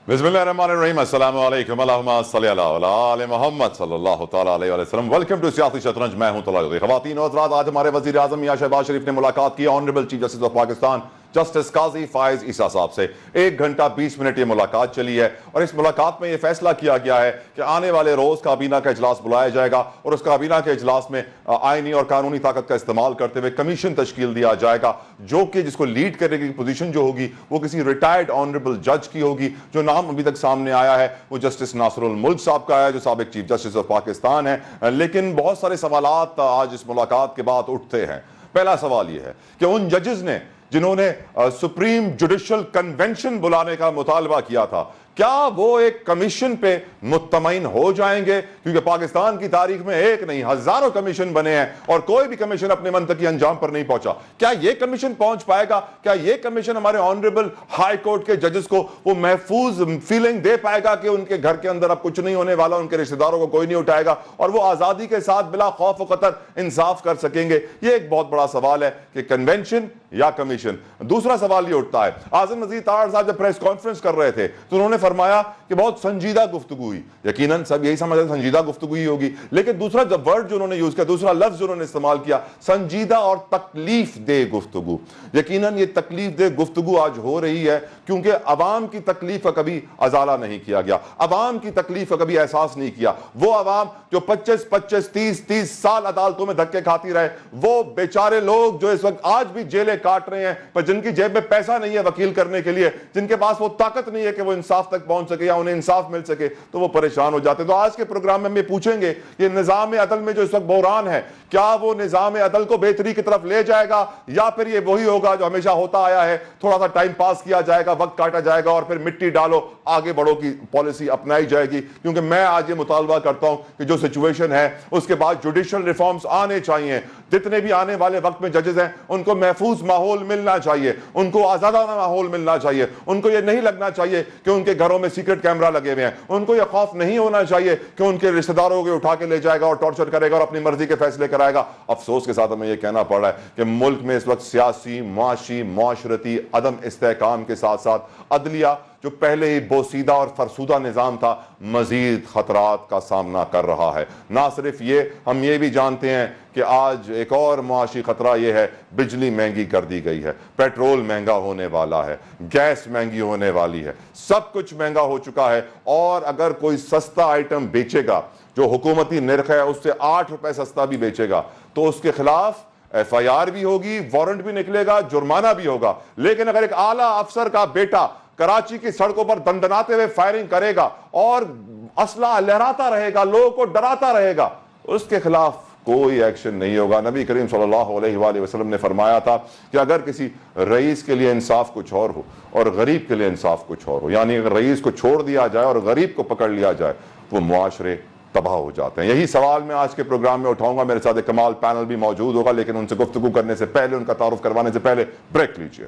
बिस्मिल्लाहिर्रहमानिर्रहीम, अस्सलामु अलैकुम, अल्लाहुम्मा सल्ली अला आले मोहम्मद सल्लल्लाहु तआला अलैहि वसल्लम। वेलकम टू सियासी शतरंज। मैं हूं तलाल। ख़वातीन और हज़रात, आज हमारे वज़ीर आज़म मियां शहबाज शरीफ ने मुलाकात की honourable chief justice of Pakistan justice Qazi Faez Isa sahab से। 1 घंटा 20 मिनट ये मुलाकात चली है और इस मुलाकात में ये फैसला किया गया है कि आने वाले रोज काबीना का इजलास बुलाया जाएगा और उस काबीना के इजलास में आईनी और कानूनी ताकत का इस्तेमाल करते हुए कमीशन तश्कील दिया जाएगा, जो कि जिसको लीड करने की पोजीशन जो होगी वो किसी रिटायर्ड ऑनरेबल जज की होगी। जो नाम अभी तक सामने आया है वो जस्टिस नासरुल मुल्क साहब का है, जो साबिक चीफ जस्टिस ऑफ पाकिस्तान है। लेकिन बहुत सारे सवालात आज इस मुलाकात के बाद उठते हैं। पहला सवाल ये है कि उन जजेस ने जिन्होंने सुप्रीम जुडिशल कन्वेंशन बुलाने का मुतालबा किया था, क्या वो एक कमीशन पे मुत्तमईन हो जाएंगे? क्योंकि पाकिस्तान की तारीख में एक नहीं हजारों कमीशन बने हैं और कोई भी कमीशन अपने मंतकी अंजाम पर नहीं पहुंचा। क्या ये कमीशन पहुंच पाएगा? क्या ये कमीशन हमारे ऑनरेबल हाई कोर्ट के जजेस को वो महफूज फीलिंग दे पाएगा कि उनके घर के अंदर अब कुछ नहीं होने वाला, उनके रिश्तेदारों को कोई नहीं उठाएगा और वो आजादी के साथ बिला खौफ व खतर इंसाफ कर सकेंगे? ये एक बहुत बड़ा सवाल है कि कन्वेंशन या कमीशन। दूसरा सवाल ये उठता है, आज़म नज़ीर तारड़ साहब जब प्रेस कॉन्फ्रेंस कर रहे थे तो उन्होंने फरमाया कि बहुत संजीदा गुफ्तगू हुई। यकीनन सब यही समझ रहे संजीदा गुफ्तगू ही होगी, लेकिन दूसरा जब वर्ड जो उन्होंने यूज किया, दूसरा लफ्ज जो उन्होंने इस्तेमाल किया, संजीदा और तकलीफ दे गुफ्तगू। यकीनन ये तकलीफ दे गुफ्तगू आज हो रही है क्योंकि अवाम की तकलीफ का कभी अजाला नहीं किया गया, अवाम की तकलीफ का कभी एहसास नहीं किया। वो अवाम जो 25-25, 30-30 साल अदालतों में धक्के खाती रहे, वो बेचारे लोग जो इस वक्त आज भी जेलें काट रहे हैं पर जिनकी जेब में पैसा नहीं है वकील करने के लिए, जिनके पास वो ताकत नहीं है कि वो इंसाफ तक पहुंच सके या उन्हें इंसाफ मिल सके, तो वो परेशान हो जाते। तो आज के प्रोग्राम में हम ये पूछेंगे कि निजाम अदल में जो इस वक्त बहरान है, क्या वो निजाम अदल को बेहतरी की तरफ ले जाएगा या फिर ये वही होगा जो हमेशा होता आया है, थोड़ा सा टाइम पास किया जाएगा, वक्त काटा जाएगा और फिर मिट्टी डालो आगे बढ़ो की पॉलिसी अपनाई जाएगी? क्योंकि मैं आज ये मुतालबा करता हूं कि जो सिचुएशन है उसके बाद जुडिशल रिफॉर्म्स आने चाहिए। जितने भी आने वाले वक्त में जजेस हैं उनको महफूज माहौल मिलना चाहिए, उनको आजादाना माहौल मिलना चाहिए, उनको ये नहीं लगना चाहिए कि उनके घरों में सीक्रेट कैमरा लगे हुए हैं, उनको ये खौफ नहीं होना चाहिए कि उनके रिश्तेदारों को उठा के ले जाएगा और टॉर्चर करेगा और अपनी मर्जी के फैसले कराएगा। अफसोस के साथ हमें यह कहना पड़ रहा है कि मुल्क में इस वक्त सियासी, मुआशी, मुआशरती अदम इस्तेहकाम के साथ साथ अदलिया जो पहले ही बोसीदा और फरसूदा निजाम था, मजीद खतरात का सामना कर रहा है। ना सिर्फ ये, हम ये भी जानते हैं कि आज एक और मुआशी खतरा यह है, बिजली महंगी कर दी गई है, पेट्रोल महंगा होने वाला है, गैस महंगी होने वाली है, सब कुछ महंगा हो चुका है। और अगर कोई सस्ता आइटम बेचेगा जो हुकूमती निर्ख है उससे 8 रुपए सस्ता भी बेचेगा तो उसके खिलाफ FIR भी होगी, वारंट भी निकलेगा, जुर्माना भी होगा। लेकिन अगर एक आला अफसर का बेटा कराची की सड़कों पर दंडनाते हुए फायरिंग करेगा और असला लहराता रहेगा, लोगों को डराता रहेगा, उसके खिलाफ कोई एक्शन नहीं होगा। नबी करीम सल्लल्लाहु अलैहि वसल्लम ने फरमाया था कि अगर किसी रईस के लिए इंसाफ कुछ और हो और गरीब के लिए इंसाफ कुछ और हो, यानी अगर रईस को छोड़ दिया जाए और गरीब को पकड़ लिया जाए, वो मुआशरे तबाह हो जाते हैं। यही सवाल मैं आज के प्रोग्राम में उठाऊंगा। मेरे साथ एक कमाल पैनल भी मौजूद होगा, लेकिन उनसे गुफ्तगू करने से पहले, उनका तारुफ करवाने से पहले ब्रेक लीजिए।